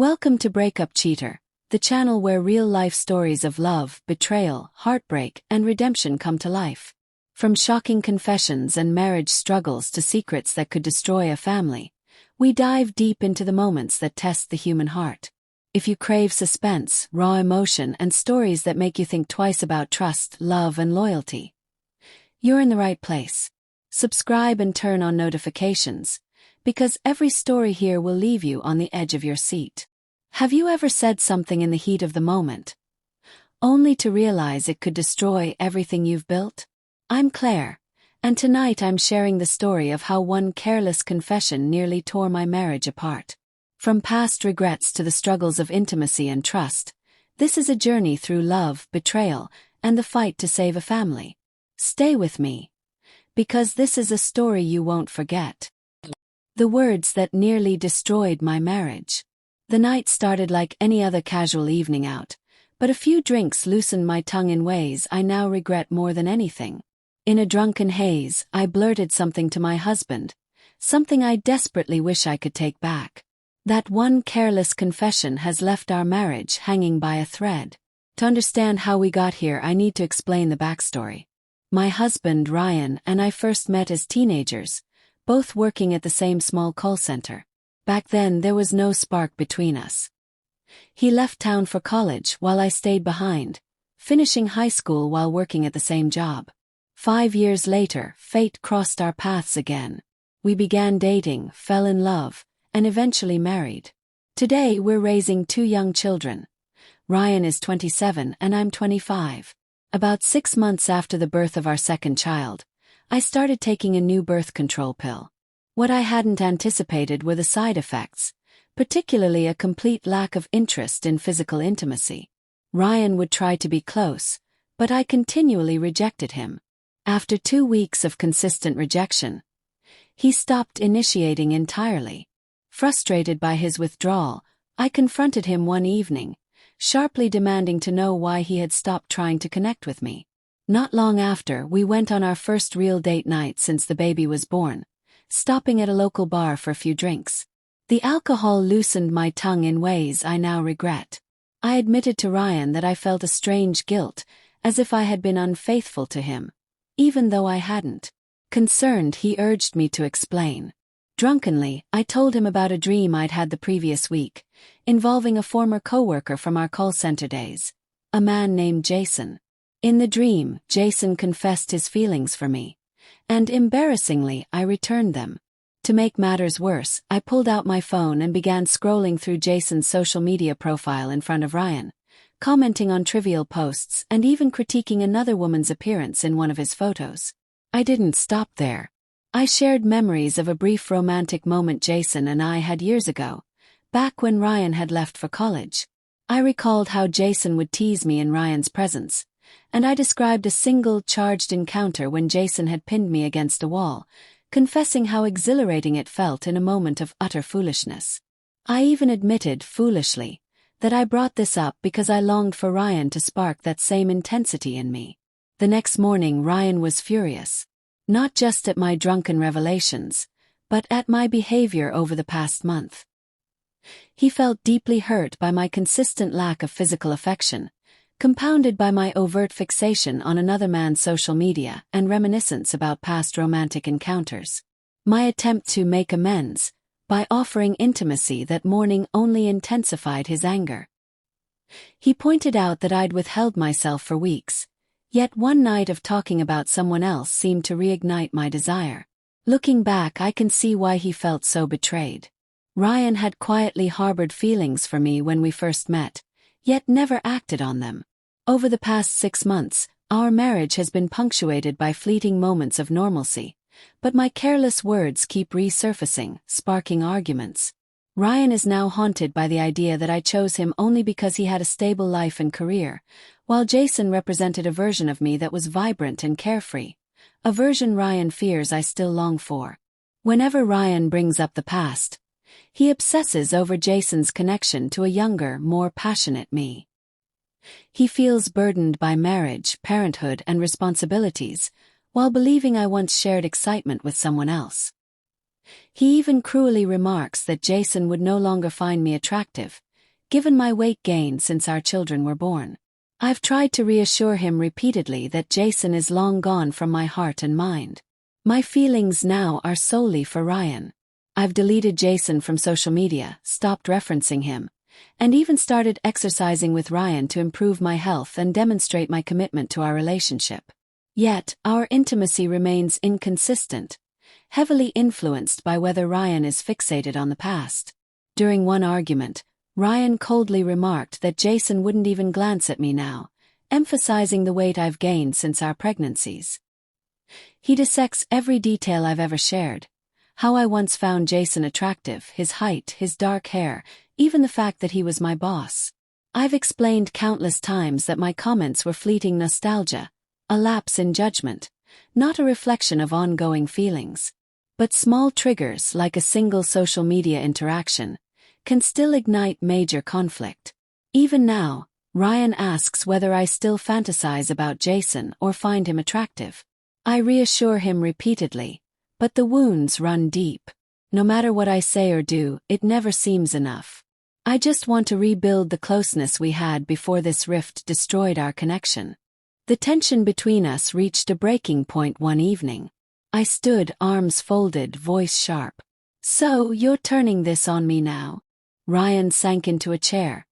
Welcome to Breakup Cheater, the channel where real-life stories of love, betrayal, heartbreak, and redemption come to life. From shocking confessions and marriage struggles to secrets that could destroy a family, we dive deep into the moments that test the human heart. If you crave suspense, raw emotion, and stories that make you think twice about trust, love, and loyalty, you're in the right place. Subscribe and turn on notifications, because every story here will leave you on the edge of your seat. Have you ever said something in the heat of the moment, only to realize it could destroy everything you've built? I'm Claire, and tonight I'm sharing the story of how one careless confession nearly tore my marriage apart. From past regrets to the struggles of intimacy and trust, this is a journey through love, betrayal, and the fight to save a family. Stay with me, because this is a story you won't forget. The words that nearly destroyed my marriage. The night started like any other casual evening out, but a few drinks loosened my tongue in ways I now regret more than anything. In a drunken haze, I blurted something to my husband, something I desperately wish I could take back. That one careless confession has left our marriage hanging by a thread. To understand how we got here, I need to explain the backstory. My husband, Ryan, and I first met as teenagers, both working at the same small call center. Back then there was no spark between us. He left town for college while I stayed behind, finishing high school while working at the same job. 5 years later, fate crossed our paths again. We began dating, fell in love, and eventually married. Today we're raising 2 young children. Ryan is 27 and I'm 25. About 6 months after the birth of our second child, I started taking a new birth control pill. What I hadn't anticipated were the side effects, particularly a complete lack of interest in physical intimacy. Ryan would try to be close, but I continually rejected him. After 2 weeks of consistent rejection, he stopped initiating entirely. Frustrated by his withdrawal, I confronted him one evening, sharply demanding to know why he had stopped trying to connect with me. Not long after, we went on our first real date night since the baby was born, stopping at a local bar for a few drinks. The alcohol loosened my tongue in ways I now regret. I admitted to Ryan that I felt a strange guilt, as if I had been unfaithful to him, even though I hadn't. Concerned, he urged me to explain. Drunkenly, I told him about a dream I'd had the previous week, involving a former coworker from our call center days, a man named Jason. In the dream, Jason confessed his feelings for me, and embarrassingly, I returned them. To make matters worse, I pulled out my phone and began scrolling through Jason's social media profile in front of Ryan, commenting on trivial posts and even critiquing another woman's appearance in one of his photos. I didn't stop there. I shared memories of a brief romantic moment Jason and I had years ago, back when Ryan had left for college. I recalled how Jason would tease me in Ryan's presence, and I described a single charged encounter when Jason had pinned me against a wall, confessing how exhilarating it felt in a moment of utter foolishness. I even admitted, foolishly, that I brought this up because I longed for Ryan to spark that same intensity in me. The next morning, Ryan was furious, not just at my drunken revelations, but at my behavior over the past month. He felt deeply hurt by my consistent lack of physical affection, compounded by my overt fixation on another man's social media and reminiscence about past romantic encounters. My attempt to make amends, by offering intimacy that morning, only intensified his anger. He pointed out that I'd withheld myself for weeks, yet one night of talking about someone else seemed to reignite my desire. Looking back, I can see why he felt so betrayed. Ryan had quietly harbored feelings for me when we first met, yet never acted on them. Over the past 6 months, our marriage has been punctuated by fleeting moments of normalcy, but my careless words keep resurfacing, sparking arguments. Ryan is now haunted by the idea that I chose him only because he had a stable life and career, while Jason represented a version of me that was vibrant and carefree, a version Ryan fears I still long for. Whenever Ryan brings up the past, he obsesses over Jason's connection to a younger, more passionate me. He feels burdened by marriage, parenthood, and responsibilities, while believing I once shared excitement with someone else. He even cruelly remarks that Jason would no longer find me attractive, given my weight gain since our children were born. I've tried to reassure him repeatedly that Jason is long gone from my heart and mind. My feelings now are solely for Ryan. I've deleted Jason from social media, stopped referencing him, and even started exercising with Ryan to improve my health and demonstrate my commitment to our relationship. Yet, our intimacy remains inconsistent, heavily influenced by whether Ryan is fixated on the past. During one argument, Ryan coldly remarked that Jason wouldn't even glance at me now, emphasizing the weight I've gained since our pregnancies. He dissects every detail I've ever shared. How I once found Jason attractive, his height, his dark hair, even the fact that he was my boss. I've explained countless times that my comments were fleeting nostalgia, a lapse in judgment, not a reflection of ongoing feelings. But small triggers, like a single social media interaction, can still ignite major conflict. Even now, Ryan asks whether I still fantasize about Jason or find him attractive. I reassure him repeatedly, but the wounds run deep. No matter what I say or do, it never seems enough. I just want to rebuild the closeness we had before this rift destroyed our connection. The tension between us reached a breaking point one evening. I stood, arms folded, voice sharp. "So, you're turning this on me now?" Ryan sank into a chair,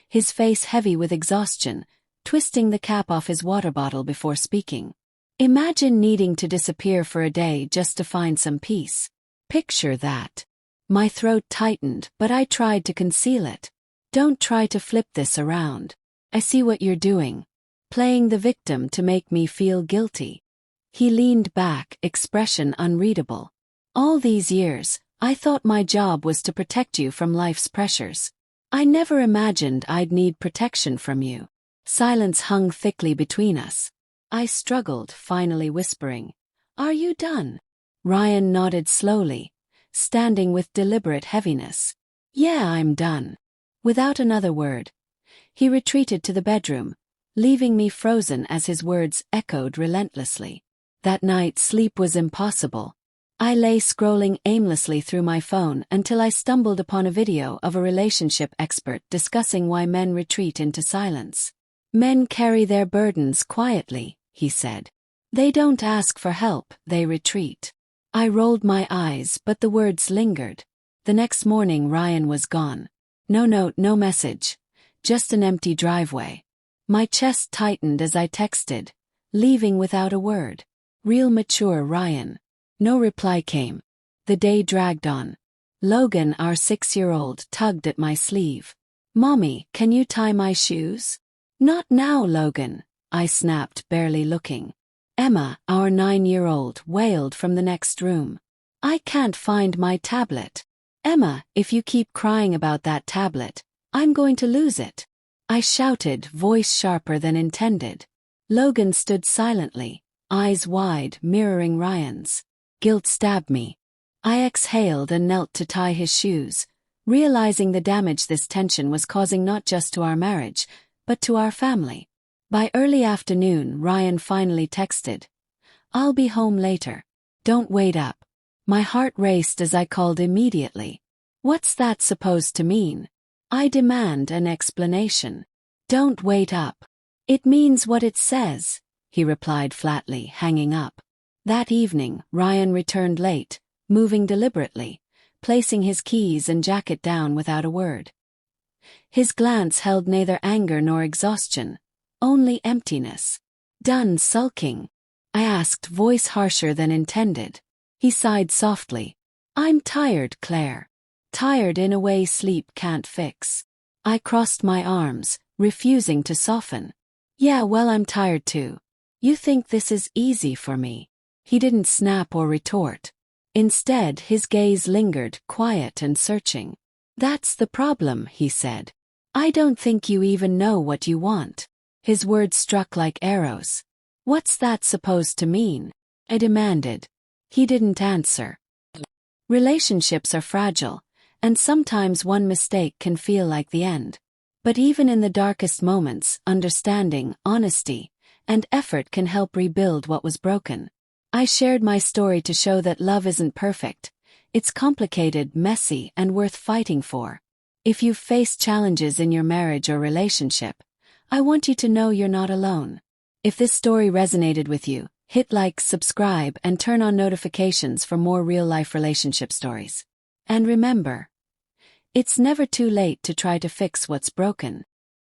his face heavy with exhaustion, twisting the cap off his water bottle before speaking. Imagine needing to disappear for a day just to find some peace. Picture that. My throat tightened, but I tried to conceal it. "Don't try to flip this around. I see what you're doing. Playing the victim to make me feel guilty." He leaned back, expression unreadable. "All these years, I thought my job was to protect you from life's pressures. I never imagined I'd need protection from you." Silence hung thickly between us. I struggled, finally whispering, "Are you done?" Ryan nodded slowly, standing with deliberate heaviness. "Yeah, I'm done." Without another word, he retreated to the bedroom, leaving me frozen as his words echoed relentlessly. That night, sleep was impossible. I lay scrolling aimlessly through my phone until I stumbled upon a video of a relationship expert discussing why men retreat into silence. "Men carry their burdens quietly," he said. "They don't ask for help, they retreat." I rolled my eyes, but the words lingered. The next morning, Ryan was gone. No note, no message. Just an empty driveway. My chest tightened as I texted, leaving without a word. Real mature Ryan. No reply came. The day dragged on. Logan, our 6-year-old, tugged at my sleeve. "Mommy, can you tie my shoes?" "Not now, Logan," I snapped, barely looking. Emma, our 9-year-old, wailed from the next room. "I can't find my tablet." "Emma, if you keep crying about that tablet, I'm going to lose it," I shouted, voice sharper than intended. Logan stood silently, eyes wide, mirroring Ryan's. Guilt stabbed me. I exhaled and knelt to tie his shoes, realizing the damage this tension was causing not just to our marriage, but to our family. By early afternoon, Ryan finally texted, "I'll be home later. Don't wait up." My heart raced as I called immediately. What's that supposed to mean? I demand an explanation. "Don't wait up." "It means what it says," he replied flatly, hanging up. That evening, Ryan returned late, moving deliberately, placing his keys and jacket down without a word. His glance held neither anger nor exhaustion, only emptiness. "Done sulking?" I asked, voice harsher than intended. He sighed softly. "I'm tired, Claire. Tired in a way sleep can't fix." I crossed my arms, refusing to soften. "Yeah, well, I'm tired too. You think this is easy for me?" He didn't snap or retort. Instead, his gaze lingered, quiet and searching. "That's the problem," he said. "I don't think you even know what you want." His words struck like arrows. "What's that supposed to mean?" I demanded. He didn't answer. Relationships are fragile, and sometimes one mistake can feel like the end. But even in the darkest moments, understanding, honesty, and effort can help rebuild what was broken. I shared my story to show that love isn't perfect. It's complicated, messy, and worth fighting for. If you've faced challenges in your marriage or relationship, I want you to know you're not alone. If this story resonated with you, hit like, subscribe, and turn on notifications for more real-life relationship stories. And remember, it's never too late to try to fix what's broken.